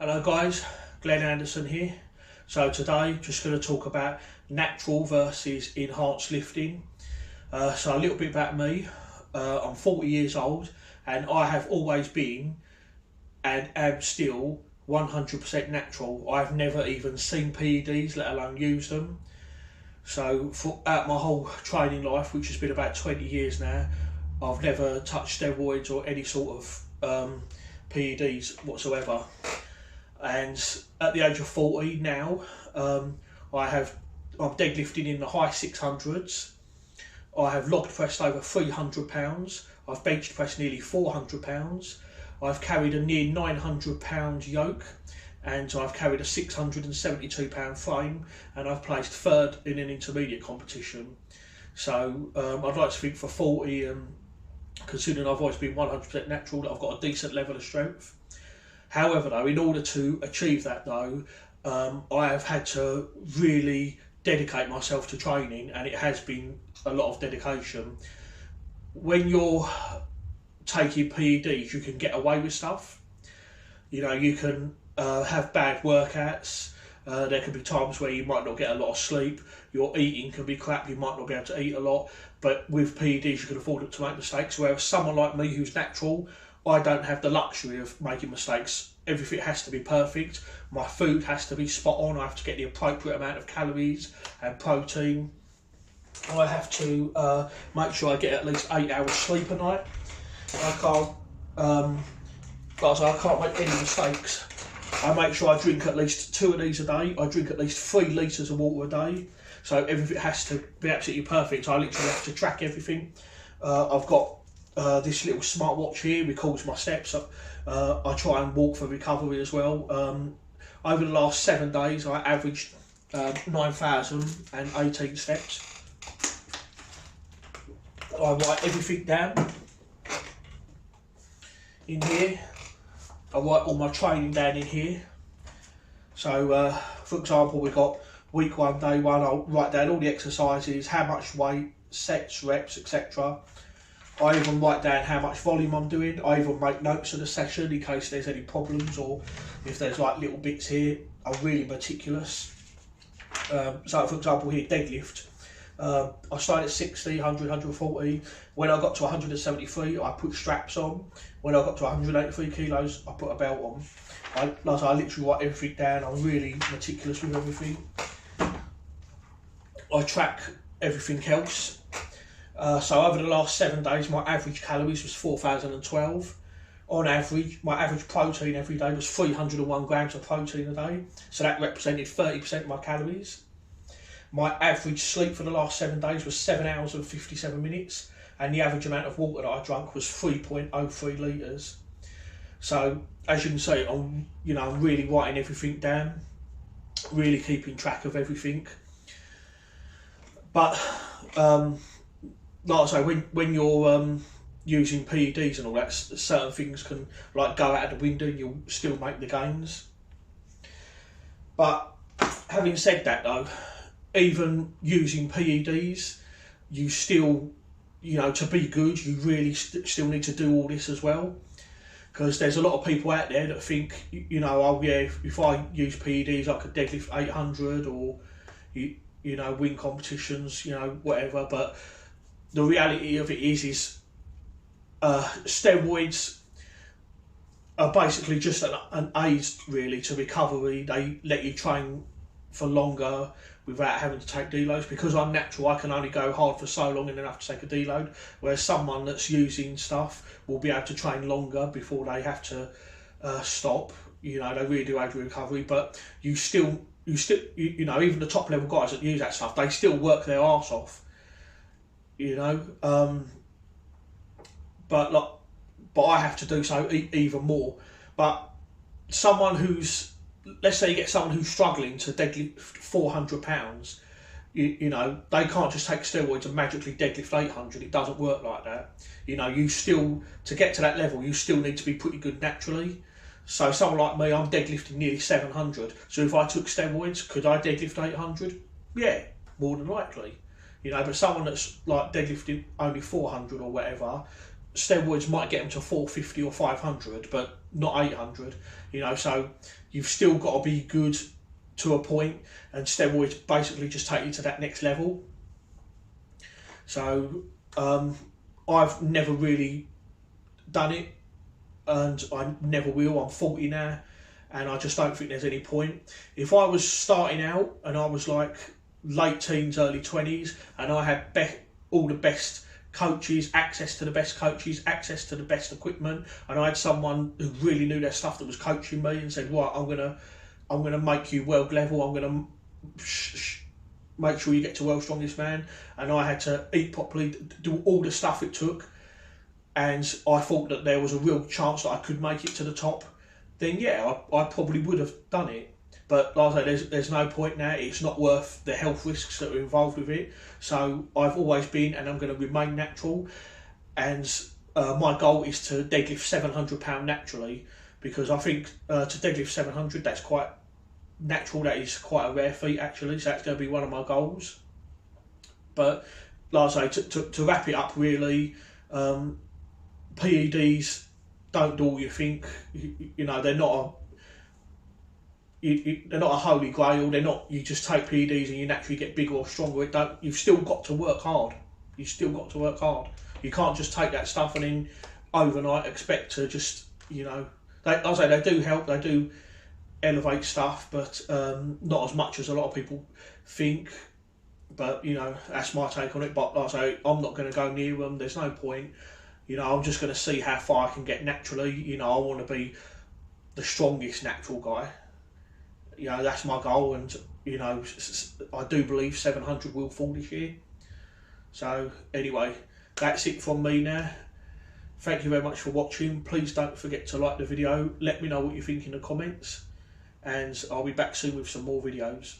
Hello guys, Glenn Anderson here. So today just going to talk about natural versus enhanced lifting. So a little bit about me. I'm 40 years old and I have always been and am still 100% natural. I've never even seen PEDs, let alone used them. So throughout my whole training life, which has been about 20 years now, I've never touched steroids or any sort of PEDs whatsoever. And at the age of 40 now, I'm deadlifting in the high 600s. I have log pressed over 300 pounds. I've bench pressed nearly 400 pounds. I've carried a near 900 pound yoke, and I've carried a 672 pound frame, and I've placed third in an intermediate competition. So I'd like to think for 40, and considering I've always been 100% natural, that I've got a decent level of strength. However though, in order to achieve that though, I have had to really dedicate myself to training, and it has been a lot of dedication. When you're taking PEDs, you can get away with stuff. You know, you can have bad workouts. There can be times where you might not get a lot of sleep. Your eating can be crap, you might not be able to eat a lot. But with PEDs, you can afford to make mistakes. Whereas someone like me who's natural, I don't have the luxury of making mistakes. Everything has to be perfect. My food has to be spot on. I have to get the appropriate amount of calories and protein. I have to make sure I get at least 8 hours sleep a night. I can't make any mistakes. I make sure I drink at least 2 of these a day. I drink at least 3 litres of water a day. So everything has to be absolutely perfect. I literally have to track everything. I've got this little smartwatch here records my steps. I try and walk for recovery as well. Over the last 7 days, I averaged 9,018 steps. I write everything down in here. I write all my training down in here. So, for example, we've got week 1, day 1. I'll write down all the exercises, how much weight, sets, reps, etc. I even write down how much volume I'm doing. I even make notes of the session in case there's any problems, or if there's like little bits here. I'm really meticulous. So for example here, deadlift. I started at 60, 100, 140. When I got to 173, I put straps on. When I got to 183 kilos, I put a belt on. I literally write everything down. I'm really meticulous with everything. I track everything else. So over the last 7 days, my average calories was 4,012. On average, my average protein every day was 301 grams of protein a day. So that represented 30% of my calories. My average sleep for the last 7 days was 7 hours and 57 minutes. And the average amount of water that I drank was 3.03 litres. So as you can see, I'm really writing everything down, really keeping track of everything. But like I say, when you're using PEDs and all that, certain things can like go out of the window and you'll still make the gains. But having said that though, even using PEDs, you still, to be good, you really still need to do all this as well. Because there's a lot of people out there that think, oh yeah, if I use PEDs, I could deadlift 800 or, win competitions, whatever. But the reality of it is steroids are basically just an aid really to recovery. They let you train for longer without having to take deloads. Because I'm natural, I can only go hard for so long and then have to take a deload, whereas someone that's using stuff will be able to train longer before they have to stop. They really do aid recovery, but you still even the top level guys that use that stuff, they still work their arse off. But I have to do so even more. But someone who's, let's say you get someone who's struggling to deadlift 400 pounds, they can't just take steroids and magically deadlift 800. It doesn't work like that. You still, to get to that level, you still need to be pretty good naturally. So someone like me, I'm deadlifting nearly 700. So if I took steroids, could I deadlift 800? Yeah, more than likely. But someone that's like deadlifting only 400 or whatever, steroids might get them to 450 or 500, but not 800. You know, so you've still got to be good to a point, and steroids basically just take you to that next level. So I've never really done it, and I never will. I'm 40 now, and I just don't think there's any point. If I was starting out and I was like late teens, early 20s, and I had all the best coaches, access to the best coaches, access to the best equipment, and I had someone who really knew their stuff that was coaching me and said, right, I'm gonna make you world level, I'm gonna make sure you get to world's strongest man, and I had to eat properly, do all the stuff it took, and I thought that there was a real chance that I could make it to the top, then yeah, I probably would have done it. But like I say, there's no point now. It's not worth the health risks that are involved with it. So I've always been, and I'm going to remain natural. And my goal is to deadlift 700 pound naturally, because I think to deadlift 700, that's quite natural. That is quite a rare feat actually. So that's going to be one of my goals. But like I say, to wrap it up really, PEDs don't do all you think. You know, they're not they're not a holy grail. They're not. You just take PEDs and you naturally get bigger or stronger. You've still got to work hard. You've still got to work hard. You can't just take that stuff and then overnight expect to just, you know. I say they do help. They do elevate stuff, but not as much as a lot of people think. But you know, that's my take on it. But like I say, I'm not going to go near them. There's no point. You know, I'm just going to see how far I can get naturally. You know, I want to be the strongest natural guy. You know, that's my goal, and you know, I do believe 700 will fall this year. So anyway, that's it from me now. Thank you very much for watching. Please don't forget to like the video. Let me know what you think in the comments, and I'll be back soon with some more videos.